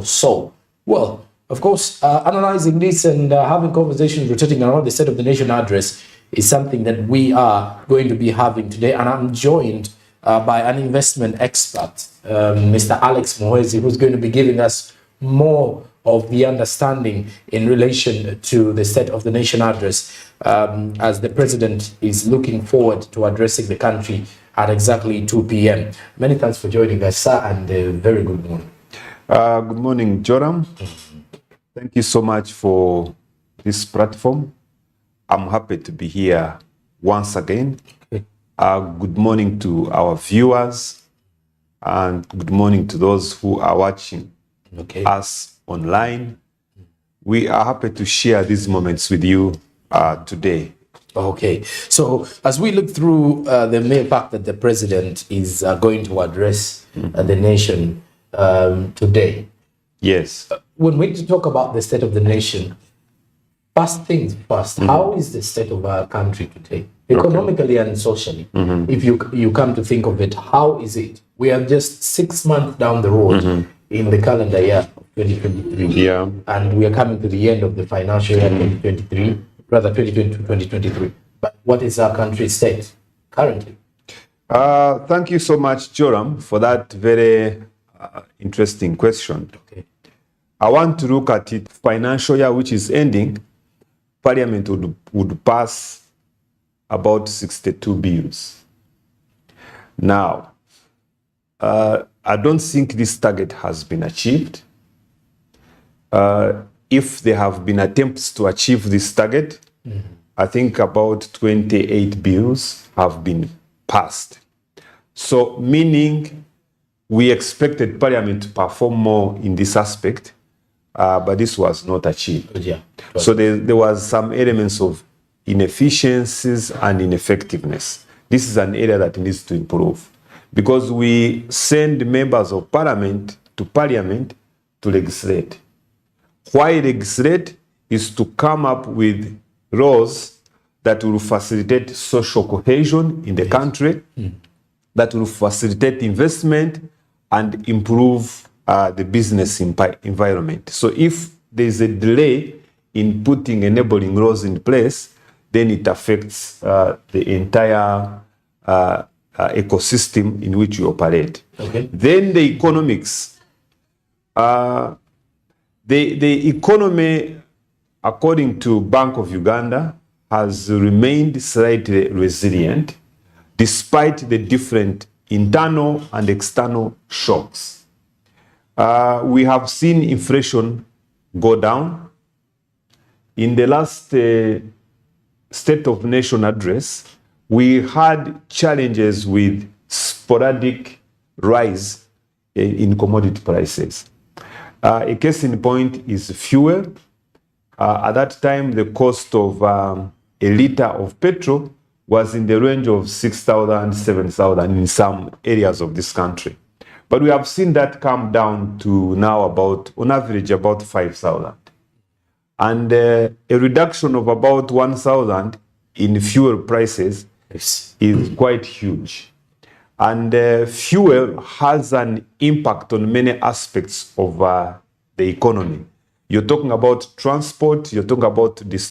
or so. Well, of course, analyzing this and having conversations rotating around the State of the Nation address is something that we are going to be having today. And I'm joined by an investment expert, Mr. Alex Moezi, who's going to be giving us more of the understanding in relation to the State of the Nation address, as the president is looking forward to addressing the country at exactly 2 p.m. Many thanks for joining us, sir, and very good morning. Good morning, Joram. Thank you so much for this platform. I'm happy to be here once again. Good morning to our viewers, and good morning to those who are watching us online. We are happy to share these moments with you today. Okay, so as we look through the mere fact that the president is going to address the nation today. Yes. When we talk about the state of the nation, first things first, how is the state of our country today? Economically and socially, if you come to think of it, how is it? We are just 6 months down the road in the calendar year of 2023. Yeah. And we are coming to the end of the financial year 2023, rather 2022, 2023. But what is our country's state currently? Thank you so much, Joram, for that very interesting question. Okay. I want to look at it. Financial year which is ending, Parliament would pass about 62 bills. Now, I don't think this target has been achieved. If there have been attempts to achieve this target, I think about 28 bills have been passed. So, meaning we expected Parliament to perform more in this aspect, but this was not achieved. Yeah. So there was some elements of inefficiencies and ineffectiveness. This is an area that needs to improve, because we send members of Parliament to Parliament to legislate. Why legislate is to come up with laws that will facilitate social cohesion in the country, that will facilitate investment and improve the business environment. So if there's a delay in putting enabling laws in place, then it affects the entire ecosystem in which you operate. Okay. Then the economics. The economy, according to Bank of Uganda, has remained slightly resilient despite the different internal and external shocks. We have seen inflation go down. In the last State of Nation address, we had challenges with sporadic rise in commodity prices. A case in point is fuel. At that time, the cost of a liter of petrol was in the range of 6,000, 7,000 in some areas of this country. But we have seen that come down to now about, on average, about 5,000. And a reduction of about 1,000 in fuel prices is quite huge. And fuel has an impact on many aspects of the economy. You're talking about transport, you're talking about this.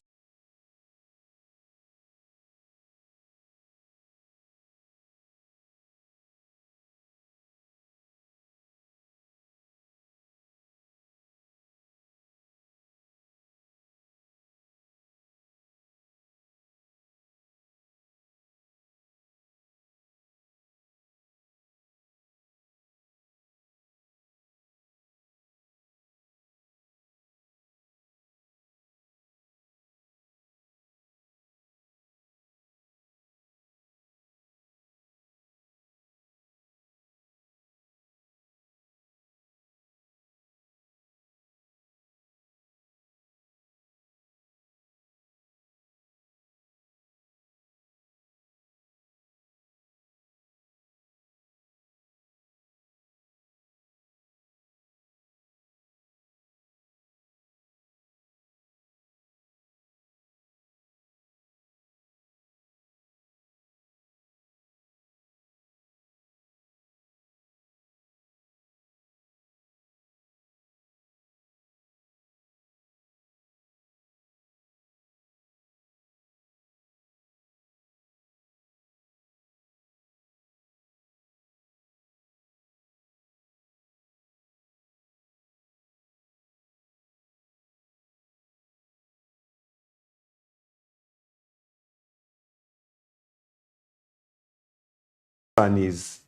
concern is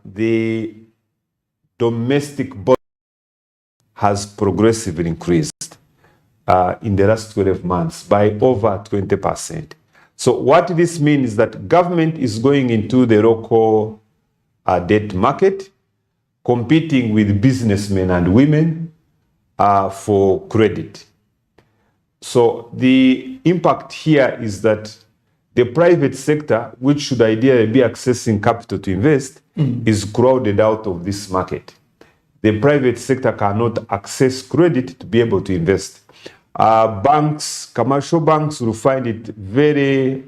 the domestic budget has progressively increased in the last 12 months by over 20%. So what this means is that government is going into the local debt market, competing with businessmen and women for credit. So the impact here is that the private sector, which should ideally be accessing capital to invest, is crowded out of this market. The private sector cannot access credit to be able to invest. Banks, commercial banks will find it very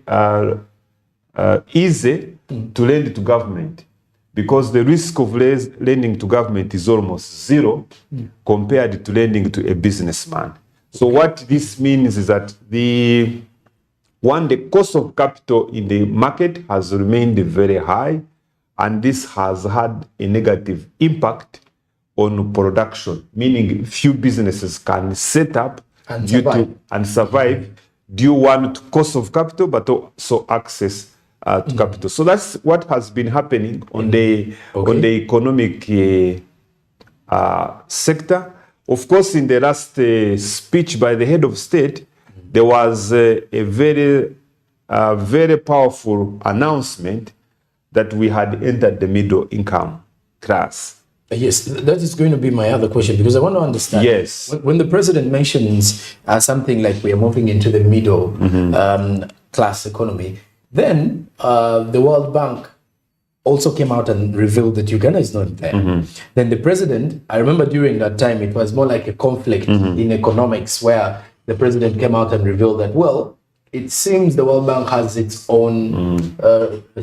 easy to lend to government, because the risk of lending to government is almost zero compared to lending to a businessman. So what this means is that the cost of capital in the market has remained very high, and this has had a negative impact on production, meaning few businesses can set up and survive due to cost of capital, but also access to capital. So that's what has been happening on the economic sector. Of course, in the last speech by the head of state, there was a very powerful announcement that we had entered the middle income class. Yes, that is going to be my other question, because I want to understand. Yes. When the president mentions something like we are moving into the middle class economy, then the World Bank also came out and revealed that Uganda is not there. Then the president, I remember during that time, it was more like a conflict in economics, where the president came out and revealed that, well, it seems the World Bank has its own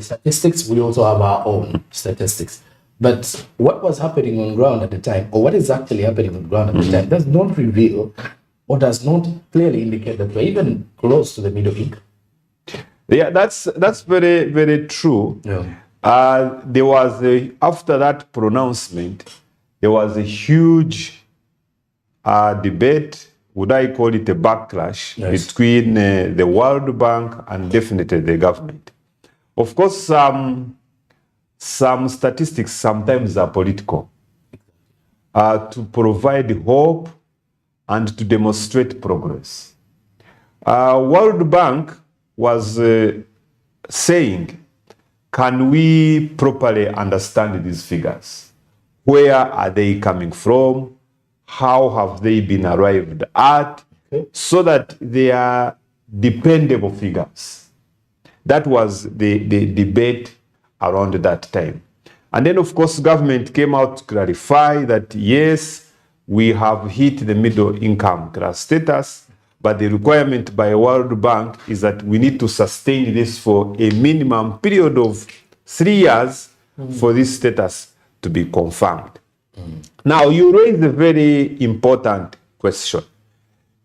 statistics. We also have our own statistics. But what was happening on ground at the time, or what is actually happening on ground at the time, does not reveal or does not clearly indicate that we're even close to the middle income. Yeah, that's very, very true. Yeah. There was after that pronouncement, there was a huge debate. Would I call it a backlash between the World Bank and definitely the government? Of course, some statistics sometimes are political, to provide hope and to demonstrate progress. World Bank was saying, can we properly understand these figures? Where are they coming from? How have they been arrived at? So that they are dependable figures. That was the debate around that time. And then, of course, government came out to clarify that, yes, we have hit the middle income class status, but the requirement by World Bank is that we need to sustain this for a minimum period of 3 years for this status to be confirmed. Now, you raised a very important question.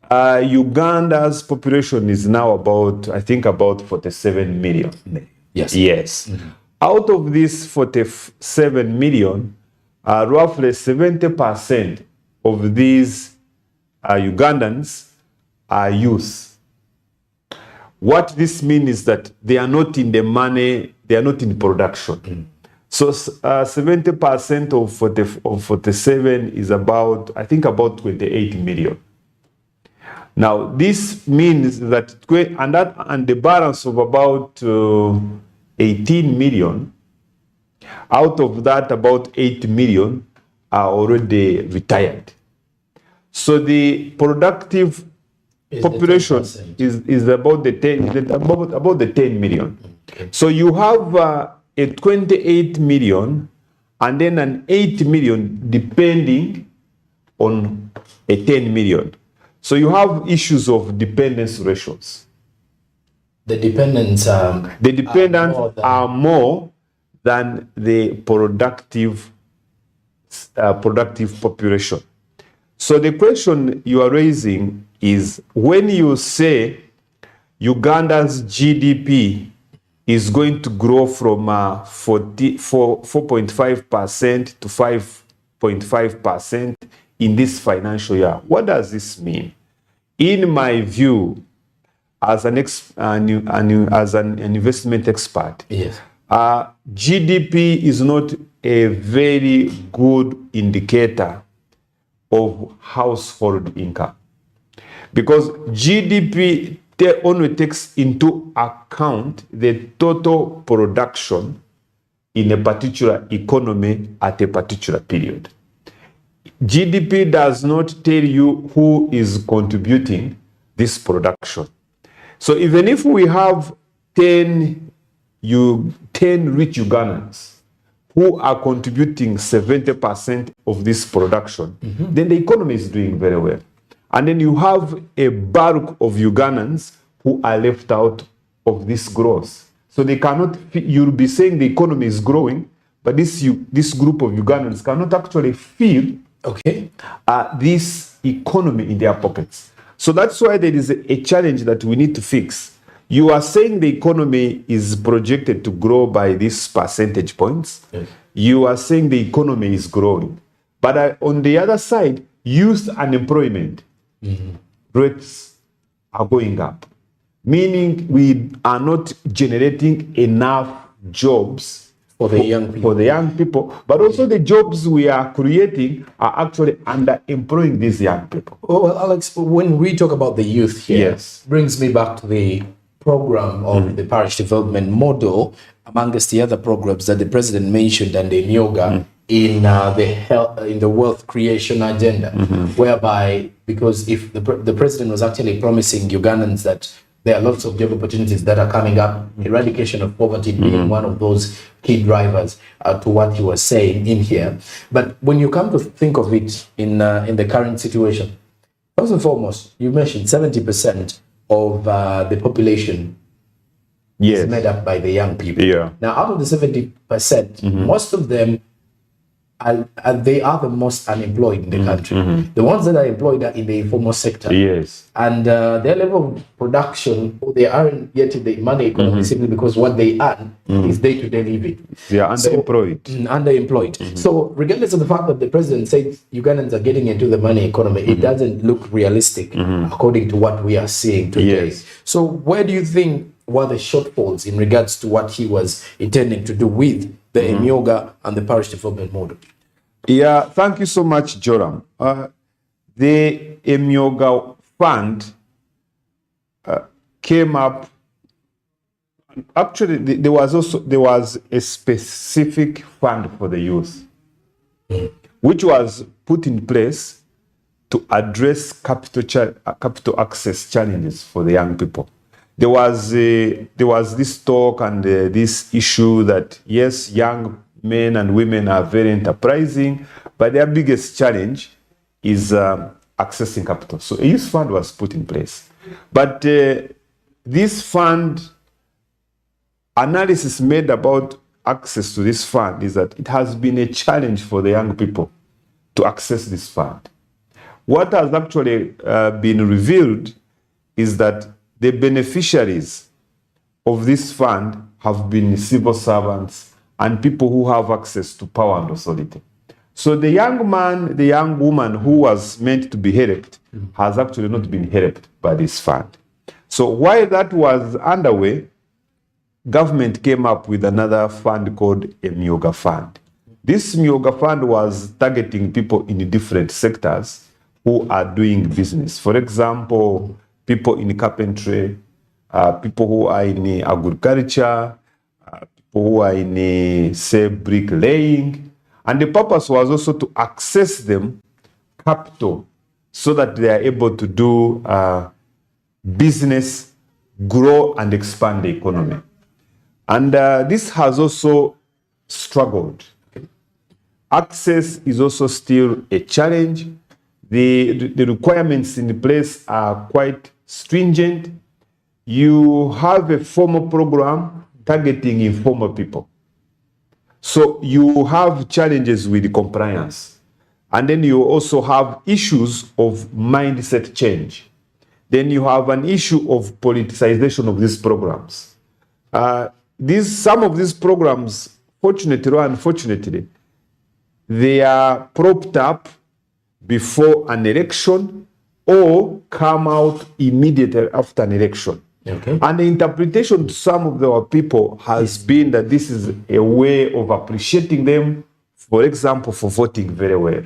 Uganda's population is now about, I think, about 47 million. Yes. Yes. Out of these 47 million, roughly 70% of these Ugandans are youth. What this means is that they are not in the money, they are not in production. So 70% of 47 is about, I think, about 28 million. Now, this means that, and the balance of about 18 million, out of that, about 8 million are already retired. So the productive population is about the 10 million. Okay. So you have a 28 million and then an 8 million depending on a 10 million. So you have issues of dependence ratios. The dependents are more than the productive population. So the question you are raising is, when you say Uganda's GDP is going to grow from 4.5% to 5.5% in this financial year, what does this mean? In my view, as an investment expert, yes, GDP is not a very good indicator of household income, because GDP only takes into account the total production in a particular economy at a particular period. GDP does not tell you who is contributing this production. So even if we have 10 rich Ugandans who are contributing 70% of this production, then the economy is doing very well. And then you have a bulk of Ugandans who are left out of this growth. So they cannot, you'll be saying the economy is growing, but this group of Ugandans cannot actually feel this economy in their pockets. So that's why there is a challenge that we need to fix. You are saying the economy is projected to grow by these percentage points. Yes. You are saying the economy is growing. But on the other side, youth unemployment rates are going up, meaning we are not generating enough jobs for the young people, but also the jobs we are creating are actually underemploying these young people. Well, Alex, when we talk about the youth here, yes, brings me back to the program of the parish development model, amongst the other programs that the president mentioned and the yoga in the wealth creation agenda, whereby, because if the president was actually promising Ugandans that there are lots of job opportunities that are coming up, eradication of poverty being one of those key drivers to what he was saying in here. But when you come to think of it in the current situation, first and foremost, you mentioned 70% of the population is made up by the young people. Yeah. Now, out of the 70%, most of them they are the most unemployed in the country. The ones that are employed are in the informal sector. Yes. And their level of production, they aren't yet in the money economy simply because what they earn is day-to-day living. They are underemployed. Underemployed. So regardless of the fact that the president said Ugandans are getting into the money economy, it doesn't look realistic according to what we are seeing today. Yes. So where do you think were the shortfalls in regards to what he was intending to do with the Emyoga and the parish development model? Yeah, thank you so much, Joram. The Emyoga Fund came up. Actually, there was a specific fund for the youth, which was put in place to address capital access challenges for the young people. There was this talk and this issue that yes, young men and women are very enterprising, but their biggest challenge is accessing capital. So a youth fund was put in place. But this fund, analysis made about access to this fund is that it has been a challenge for the young people to access this fund. What has actually been revealed is that the beneficiaries of this fund have been civil servants and people who have access to power and authority. So the young man, the young woman who was meant to be helped has actually not been helped by this fund. So while that was underway, government came up with another fund called a Emyoga Fund. This Emyoga Fund was targeting people in different sectors who are doing business. For example, people in carpentry, people who are in agriculture, people who are in, say, bricklaying. And the purpose was also to access them capital so that they are able to do business, grow and expand the economy. And this has also struggled. Access is also still a challenge. The requirements in place are quite stringent. You have a formal program targeting informal people. So you have challenges with compliance. And then you also have issues of mindset change. Then you have an issue of politicization of these programs. Some of these programs, fortunately or unfortunately, they are propped up before an election or come out immediately after an election. Okay. And the interpretation to some of our people has been that this is a way of appreciating them, for example, for voting very well.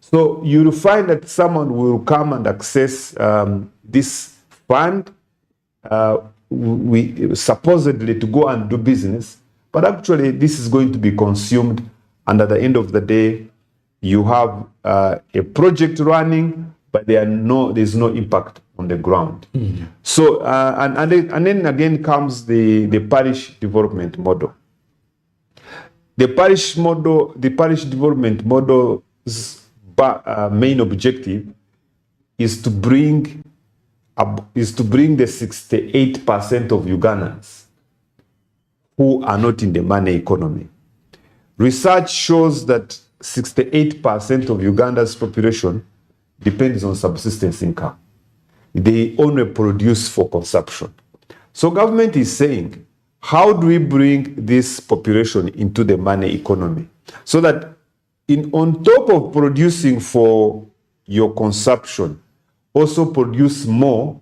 So you'll find that someone will come and access this fund, we supposedly to go and do business, but actually this is going to be consumed, and at the end of the day, you have a project running, but there's no impact on the ground. Mm-hmm. So and then again comes the parish development model. The parish development model's main objective is to bring the 68% of Ugandans who are not in the money economy. Research shows that 68% of Uganda's population depends on subsistence income. They only produce for consumption. So government is saying, how do we bring this population into the money economy? So that on top of producing for your consumption, also produce more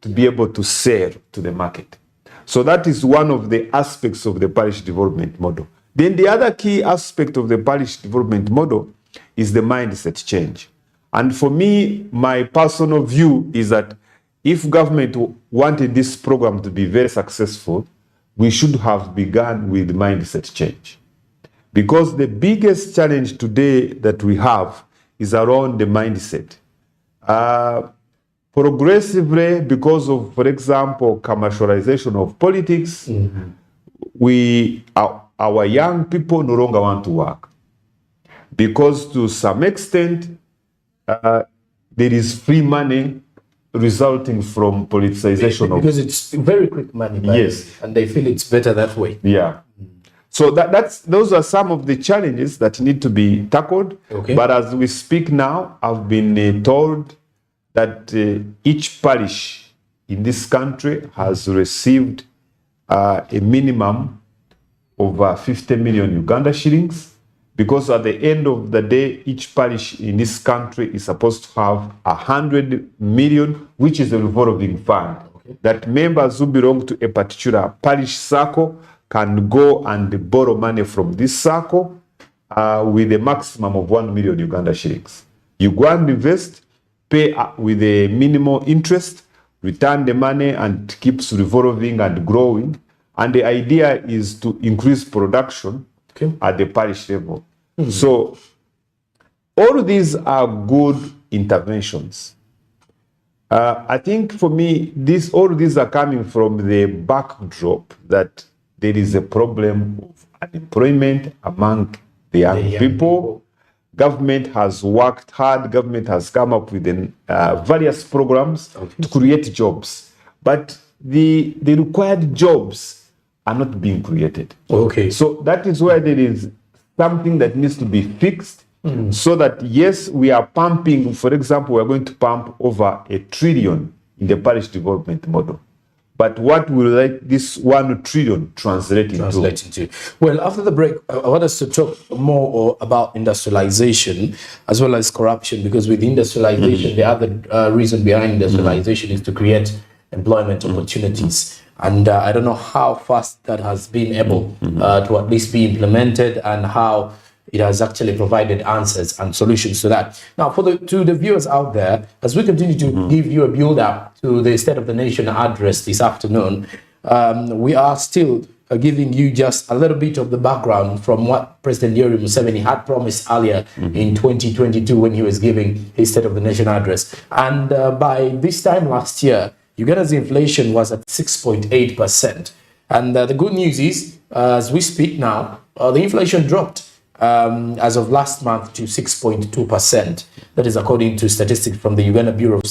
to be able to sell to the market. So that is one of the aspects of the parish development model. Then the other key aspect of the parish development model is the mindset change. And for me, my personal view is that if government wanted this program to be very successful, we should have begun with mindset change. Because the biggest challenge today that we have is around the mindset. Progressively, because of, for example, commercialization of politics, our young people no longer want to work. Because to some extent, there is free money resulting from politicization. Because it's very quick money. Yes. And they feel it's better that way. Yeah. So those are some of the challenges that need to be tackled. Okay. But as we speak now, I've been told that each parish in this country has received a minimum of 50 million Uganda shillings, because at the end of the day, each parish in this country is supposed to have 100 million, which is a revolving fund. Okay. That members who belong to a particular parish circle can go and borrow money from this circle with a maximum of 1 million Uganda shillings. You go and invest, pay with a minimal interest, return the money, and keeps revolving and growing. And the idea is to increase production at the parish level. Mm-hmm. So all of these are good interventions. I think for me, all of these are coming from the backdrop that there is a problem of unemployment among the young people. Government has worked hard. Government has come up with various programs to create jobs. But the required jobs are not being created. Okay. So that is where there is something that needs to be fixed, so that, yes, we are pumping, for example, we are going to pump over 1 trillion in the parish development model. But what will this 1 trillion translate into? Well, after the break, I want us to talk more about industrialization as well as corruption, because with industrialization, the other reason behind industrialization is to create employment opportunities. And I don't know how fast that has been able to at least be implemented, and how it has actually provided answers and solutions to that. Now, to the viewers out there, as we continue to give you a build-up to the State of the Nation address this afternoon, we are still giving you just a little bit of the background from what President Yoweri Museveni had promised earlier in 2022 when he was giving his State of the Nation address. And by this time last year, Uganda's inflation was at 6.8%. And the good news is, as we speak now, the inflation dropped as of last month to 6.2%. That is according to statistics from the Uganda Bureau of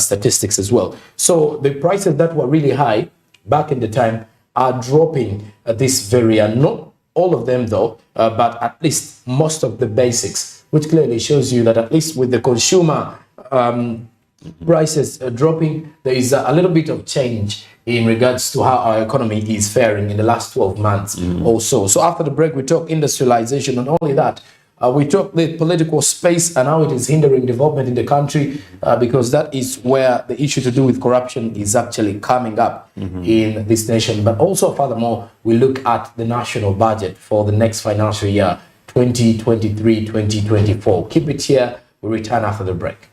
Statistics as well. So the prices that were really high back in the time are dropping at this very year. Not all of them though, but at least most of the basics, which clearly shows you that at least with the consumer prices dropping, there is a little bit of change in regards to how our economy is faring in the last 12 months or so. So after the break, we talk industrialization. Not only that, We talk the political space and how it is hindering development in the country, because that is where the issue to do with corruption is actually coming up in this nation. But also, furthermore, we look at the national budget for the next financial year, 2023-2024. Keep it here. We'll return after the break.